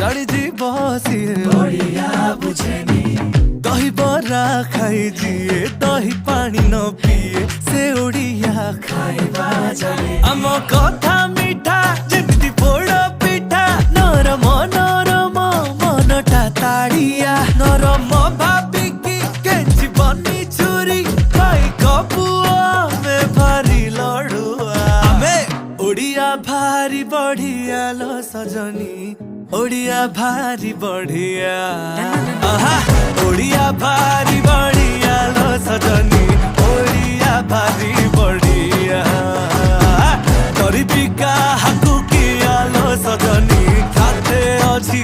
चढ़ी जी बसी ओडिया बुझेनी दही बरा खाई जिए दही पानी न पिए से ओडिया खाइबा जाने आम कथा मिठा जेमिति पोड़ पिठा नरम नरम मनटा ताड़िया नरम भाबिकी केंची बनी छुरी भाई कपुआ में भारी लड़ुआ आमे ओडिया भारी बढ़िया लो सजनी ओडिया भारी बढ़िया आहा ओडिया भारी बढ़िया लो सजनी ओडिया भारी बढ़िया तोरी बिका हाकु किया लो सजनी खाते अछि।